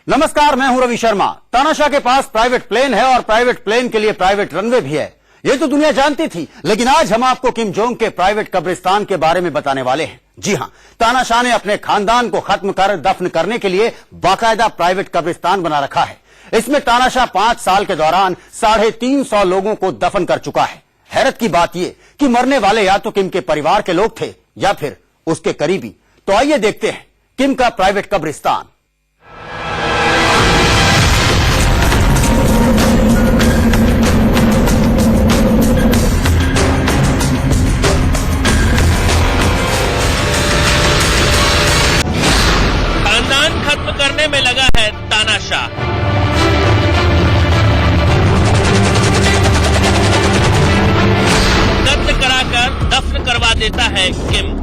नमस्कार, मैं हूं रवि शर्मा। तानाशाह के पास प्राइवेट प्लेन है और प्राइवेट प्लेन के लिए प्राइवेट रनवे भी है। ये तो दुनिया जानती थी, लेकिन आज हम आपको किम जोंग के प्राइवेट कब्रिस्तान के बारे में बताने वाले हैं। जी हां, तानाशाह ने अपने खानदान को खत्म कर दफन करने के लिए बाकायदा प्राइवेट कब्रिस्तान बना रखा है। इसमें तानाशाह 5 साल के दौरान 350 लोगों को दफन कर चुका है। हैरत की बात यह कि मरने वाले या तो किम के परिवार के लोग थे या फिर उसके करीबी। तो आइए देखते हैं किम का प्राइवेट कब्रिस्तान। खानदान खत्म करने में लगा है तानाशाह। कत्ल कराकर दफन करवा देता है किम।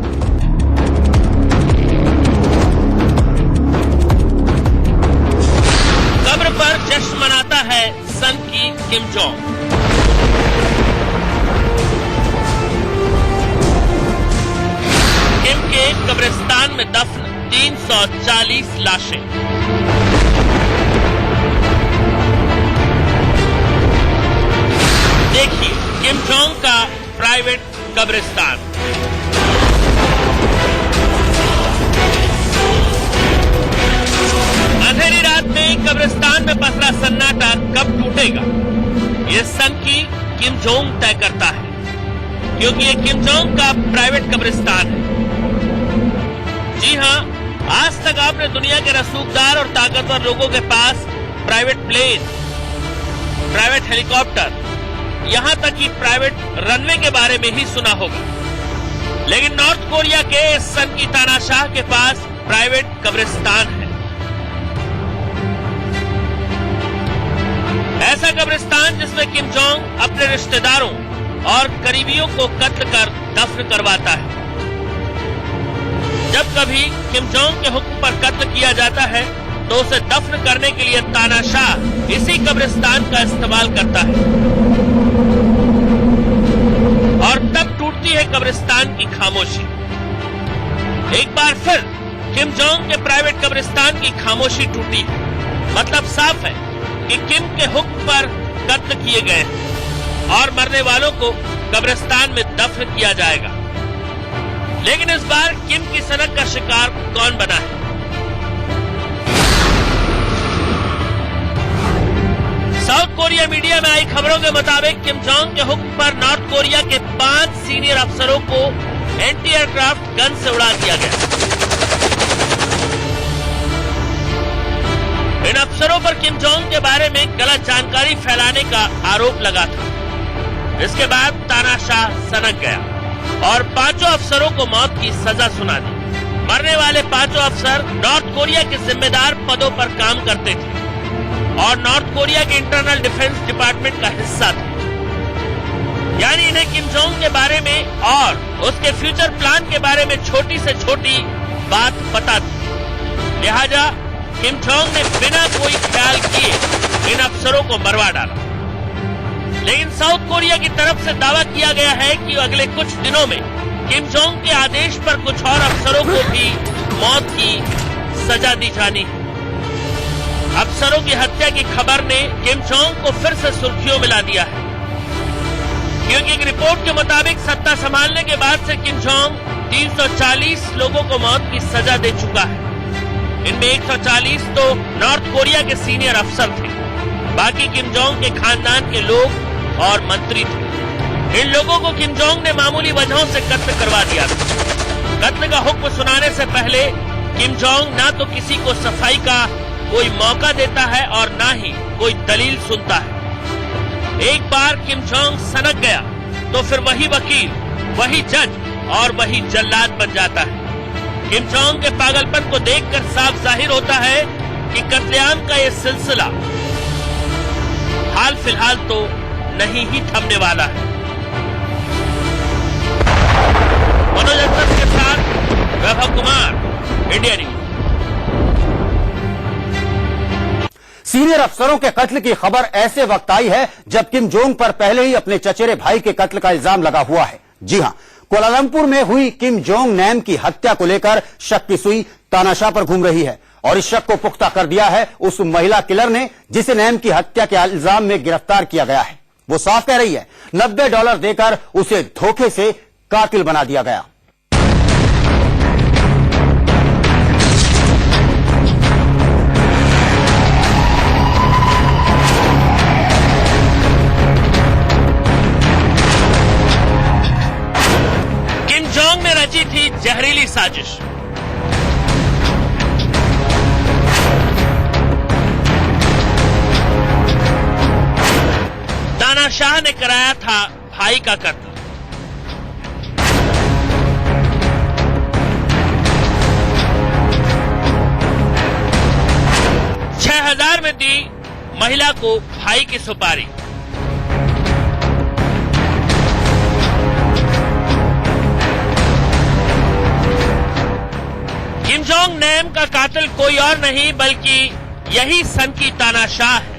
कब्र पर जश्न मनाता है सन की किम जोंग। किम के कब्रिस्तान में दफन 340 लाशें। देखिए किम जोंग का प्राइवेट कब्रिस्तान। अंधेरी रात में कब्रिस्तान में पसरा सन्नाटा कब टूटेगा, ये सन की किम जोंग तय करता है, क्योंकि ये किम जोंग का प्राइवेट कब्रिस्तान है। जी हां, आज तक आपने दुनिया के रसूखदार और ताकतवर लोगों के पास प्राइवेट प्लेन, प्राइवेट हेलीकॉप्टर, यहां तक कि प्राइवेट रनवे के बारे में ही सुना होगा, लेकिन नॉर्थ कोरिया के सन की तानाशाह के पास प्राइवेट कब्रिस्तान है। ऐसा कब्रिस्तान जिसमें किम जोंग अपने रिश्तेदारों और करीबियों को कत्ल कर दफन करवाता है। जब कभी किम जोंग के हुक्म पर कत्ल किया जाता है तो उसे दफन करने के लिए तानाशाह इसी कब्रिस्तान का इस्तेमाल करता है। और तब टूटती है कब्रिस्तान की खामोशी। एक बार फिर किम जोंग के प्राइवेट कब्रिस्तान की खामोशी टूटी है। मतलब साफ है कि किम के हुक्म पर कत्ल किए गए हैं और मरने वालों को कब्रिस्तान में दफन किया जाएगा। लेकिन इस बार किम की सनक का शिकार कौन बना है? साउथ कोरिया मीडिया में आई खबरों के मुताबिक किम जोंग के हुक्म पर नॉर्थ कोरिया के 5 सीनियर अफसरों को एंटी एयरक्राफ्ट गन से उड़ा दिया गया। इन अफसरों पर किम जोंग के बारे में गलत जानकारी फैलाने का आरोप लगा था। इसके बाद तानाशाह सनक गया और 5 अफसरों को मौत की सजा सुना दी। मरने वाले 5 अफसर नॉर्थ कोरिया के जिम्मेदार पदों पर काम करते थे और नॉर्थ कोरिया के इंटरनल डिफेंस डिपार्टमेंट का हिस्सा थे। यानी इन्हें किम जोंग के बारे में और उसके फ्यूचर प्लान के बारे में छोटी से छोटी बात पता थी। लिहाजा किम जोंग ने बिना कोई ख्याल किए इन अफसरों को मरवा डाला। लेकिन साउथ कोरिया की तरफ से दावा किया गया है कि अगले कुछ दिनों में किम जोंग के आदेश पर कुछ और अफसरों को भी मौत की सजा दी जानी है। अफसरों की हत्या की खबर ने किम जोंग को फिर से सुर्खियों में ला दिया है, क्योंकि एक रिपोर्ट के मुताबिक सत्ता संभालने के बाद से किम जोंग 340 लोगों को मौत की सजा दे चुका है। इनमें 140 तो नॉर्थ कोरिया के सीनियर अफसर थे, बाकी किम जोंग के खानदान के लोग और मंत्री थे। इन लोगों को किम जोंग ने मामूली वजहों से कत्ल करवा दिया था। कत्ल का हुक्म सुनाने से पहले किम जोंग ना तो किसी को सफाई का कोई मौका देता है और ना ही कोई दलील सुनता है। एक बार किम जोंग सनक गया तो फिर वही वकील, वही जज और वही जल्लाद बन जाता है। किम जोंग के पागलपन को देखकर साफ जाहिर होता है कि कत्लेआम का यह सिलसिला हाल फिलहाल तो नहीं ही थमने वाला है। मनोज अख्तर के साथ Vaibhav Kumar, India news. Senior अफसरों के कत्ल की खबर ऐसे वक्त आई है जब किम जोंग पर पहले ही अपने चचेरे भाई के कत्ल का इल्जाम लगा हुआ है। जी हां, कुआलालंपुर में हुई किम जोंग नैम की हत्या को लेकर शक की सुई तानाशाह पर घूम रही है और इस शक को पुख्ता कर दिया है उस महिला किलर ने जिसे नैम की हत्या के इल्जाम में गिरफ्तार किया गया है। वो साफ कह रही है $90 देकर उसे धोखे से कातिल बना दिया गया। किम जोंग ने रची थी जहरीली साजिश। तानाशाह ने कराया था भाई का कत्ल। $6,000 में दी महिला को भाई की सुपारी। किम जोंग नैम का कातिल कोई और नहीं बल्कि यही सन की तानाशाह है।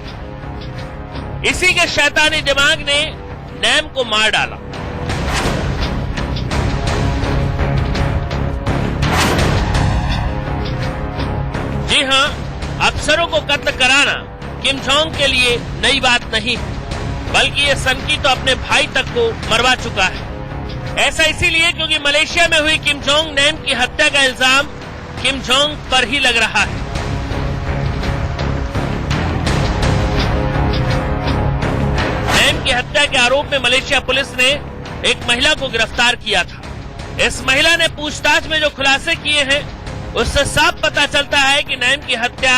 इसी के शैतानी दिमाग ने नैम को मार डाला। जी हां, अफसरों को कत्ल कराना किम जोंग के लिए नई बात नहीं, बल्कि ये सन की तो अपने भाई तक को मरवा चुका है। ऐसा इसीलिए क्योंकि मलेशिया में हुई किम जोंग नैम की हत्या का इल्जाम किम जोंग पर ही लग रहा है। नैम की हत्या के आरोप में मलेशिया पुलिस ने एक महिला को गिरफ्तार किया था। इस महिला ने पूछताछ में जो खुलासे किए हैं उससे साफ पता चलता है कि नैम की हत्या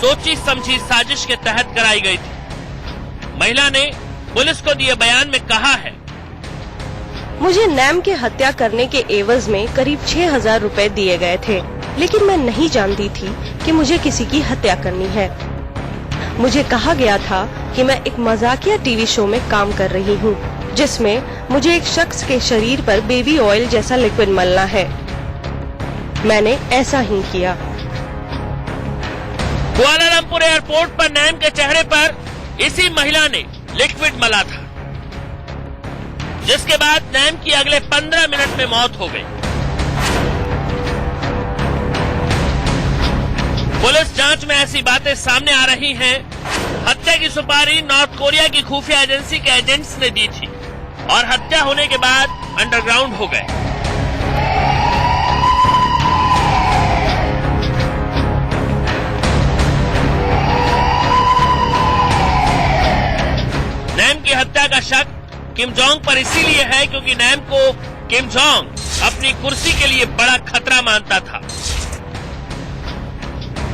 सोची समझी साजिश के तहत कराई गई थी। महिला ने पुलिस को दिए बयान में कहा है, मुझे नैम की हत्या करने के एवज में करीब 6,000 रुपए दिए गए थे, लेकिन मैं नहीं जानती थी कि मुझे किसी की हत्या करनी है। मुझे कहा गया था कि मैं एक मजाकिया टीवी शो में काम कर रही हूँ, जिसमें मुझे एक शख्स के शरीर पर बेबी ऑयल जैसा लिक्विड मलना है। मैंने ऐसा ही किया। कुआलालंपुर एयरपोर्ट पर नैम के चेहरे पर इसी महिला ने लिक्विड मला था, जिसके बाद नैम की अगले 15 मिनट में मौत हो गई। पुलिस जांच में ऐसी बातें सामने आ रही हैं। हत्या की सुपारी नॉर्थ कोरिया की खुफिया एजेंसी के एजेंट्स ने दी थी और हत्या होने के बाद अंडरग्राउंड हो गए। नैम की हत्या का शक किम जोंग पर इसीलिए है क्योंकि नैम को किम जोंग अपनी कुर्सी के लिए बड़ा खतरा मानता था।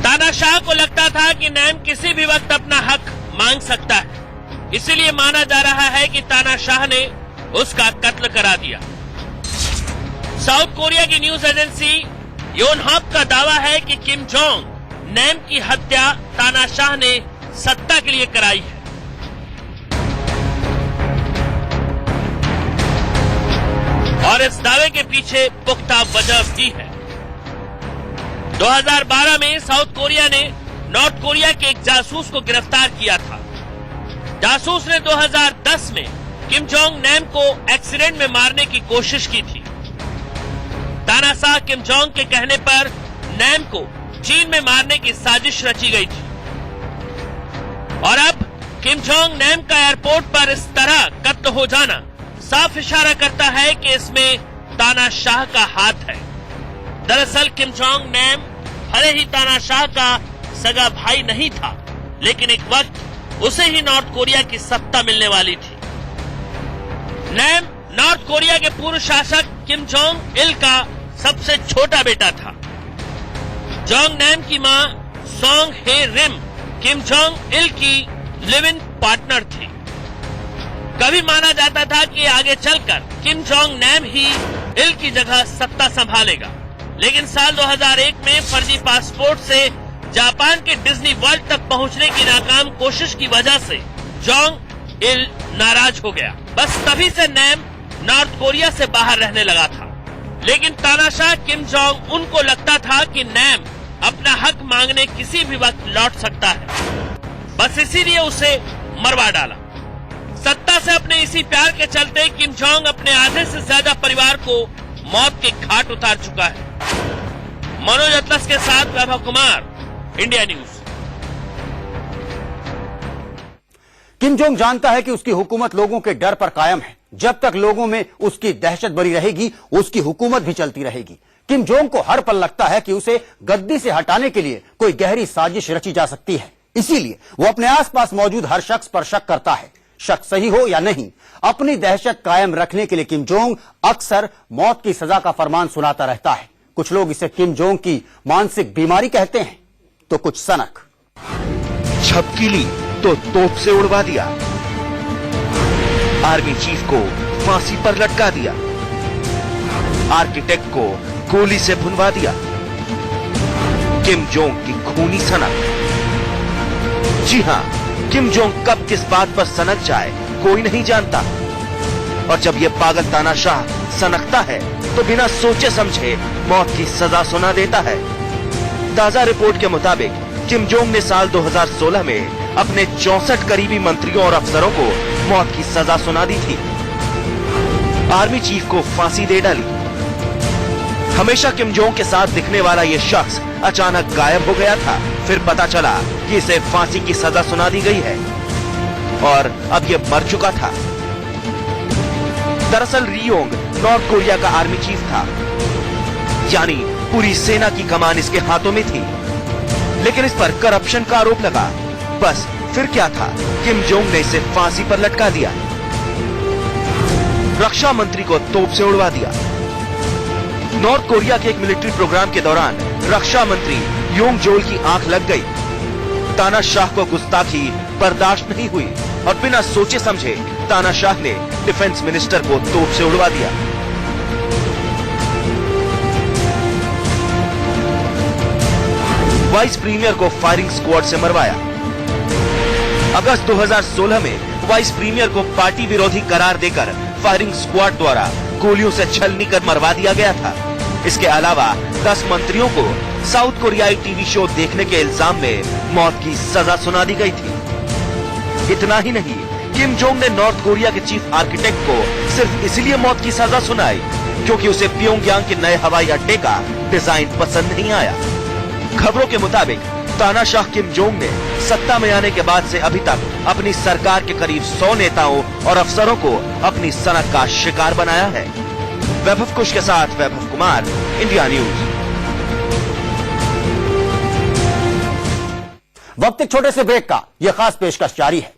तानाशाह को लगता था कि नैम किसी भी वक्त अपना हक मांग सकता है, इसीलिए माना जा रहा है कि तानाशाह ने उसका कत्ल करा दिया। साउथ कोरिया की न्यूज एजेंसी योनहाप का दावा है कि किम जोंग नैम की हत्या तानाशाह ने सत्ता के लिए कराई है। और इस दावे के पीछे पुख्ता वजह भी है। 2012 में साउथ कोरिया ने नॉर्थ कोरिया के एक जासूस को गिरफ्तार किया था। जासूस ने 2010 में किम जोंग नैम को एक्सीडेंट में मारने की कोशिश की थी। तानाशाह किम जोंग के कहने पर नैम को चीन में मारने की साजिश रची गई थी। और अब किम जोंग नैम का एयरपोर्ट पर इस तरह कत्ल हो जाना साफ इशारा करता है कि इसमें तानाशाह का हाथ है। दरअसल किम जोंग नैम भले ही तानाशाह का सगा भाई नहीं था, लेकिन एक वक्त उसे ही नॉर्थ कोरिया की सत्ता मिलने वाली थी। नैम नॉर्थ कोरिया के पूर्व शासक किम जोंग इल का सबसे छोटा बेटा था। जोंग नैम की मां सोंग हे रिम किम जोंग इल की लिव इन पार्टनर थी। कभी माना जाता था कि आगे चलकर किम जोंग नैम ही इल की जगह सत्ता संभालेगा, लेकिन साल 2001 में फर्जी पासपोर्ट से जापान के डिज्नी वर्ल्ड तक पहुंचने की नाकाम कोशिश की वजह से जोंग इल नाराज हो गया। बस तभी से नैम नॉर्थ कोरिया से बाहर रहने लगा था। लेकिन तानाशाह किम जोंग उनको लगता था कि नैम अपना हक मांगने किसी भी वक्त लौट सकता है, बस इसीलिए उसे मरवा डाला। सत्ता से अपने इसी प्यार के चलते किम जोंग अपने आधे से ज्यादा परिवार को मौत के घाट उतार चुका है। मनोज अतलस के साथ Vaibhav Kumar, India News. Kim Jong जानता है कि उसकी हुकूमत लोगों के डर पर कायम है। जब तक लोगों में उसकी दहशत बनी रहेगी, उसकी हुकूमत भी चलती रहेगी। किम जोंग को हर पल लगता है कि उसे गद्दी से हटाने के लिए कोई गहरी साजिश रची जा सकती है। इसीलिए वो अपने आसपास मौजूद हर शख्स पर शक करता है। शक सही हो या नहीं, अपनी दहशत कायम रखने के लिए किम जोंग अक्सर मौत की सजा का फरमान सुनाता रहता है। कुछ लोग इसे किम जोंग की मानसिक बीमारी कहते हैं, तो कुछ सनक। झपकी ली तो तोप से उड़वा दिया, आर्मी चीफ को फांसी पर लटका दिया, आर्किटेक्ट को गोली से भुनवा दिया। किम जोंग की खूनी सनक। जी हां, किम जोंग कब किस बात पर सनक जाए कोई नहीं जानता। और जब यह पागल तानाशाह सनकता है तो बिना सोचे समझे मौत की सजा सुना देता है। ताजा रिपोर्ट के मुताबिक किम जोंग ने साल 2016 में अपने 64 करीबी मंत्रियों और अफसरों को मौत की सजा सुना दी थी। आर्मी चीफ को फांसी दे डाली। हमेशा किम जोंग के साथ दिखने वाला यह शख्स अचानक गायब हो गया था। फिर पता चला कि इसे फांसी की सजा सुना दी गई है और अब यह मर चुका था। दरअसल री योंग नॉर्थ कोरिया का आर्मी चीफ था, यानी पूरी सेना की कमान इसके हाथों में थी। लेकिन इस पर करप्शन का आरोप लगा। बस फिर क्या था, किम जोंग ने इसे फांसी पर लटका दिया। रक्षा मंत्री को तोप से उड़वा दिया। नॉर्थ कोरिया के एक मिलिट्री प्रोग्राम के दौरान रक्षा मंत्री योंग जोल की आंख लग गई। तानाशाह को गुस्ताखी बर्दाश्त नहीं हुई और बिना सोचे समझे तानाशाह ने डिफेंस मिनिस्टर को तोप से उड़वा दिया। वाइस प्रीमियर को फायरिंग स्क्वाड से मरवाया। अगस्त 2016 में वाइस प्रीमियर को पार्टी विरोधी करार देकर फायरिंग स्क्वाड द्वारा गोलियों से छलनी कर मरवा दिया गया था। इसके अलावा 10 मंत्रियों को साउथ कोरियाई टीवी शो देखने के इल्जाम में मौत की सजा सुना दी गई थी। इतना ही नहीं, किम जोंग ने नॉर्थ कोरिया के चीफ आर्किटेक्ट को सिर्फ इसलिए मौत की सजा सुनाई क्योंकि उसे प्योंगयांग के नए हवाई अड्डे का डिजाइन पसंद नहीं आया। खबरों के मुताबिक तानाशाह किम जोंग ने सत्ता में आने के बाद से अभी तक अपनी सरकार के करीब 100 नेताओं और अफसरों को अपनी सनक का शिकार बनाया है। वैभव कुश के साथ वैभव कुमार, इंडिया न्यूज। वक्त एक छोटे से ब्रेक का, यह खास पेशकश जारी है।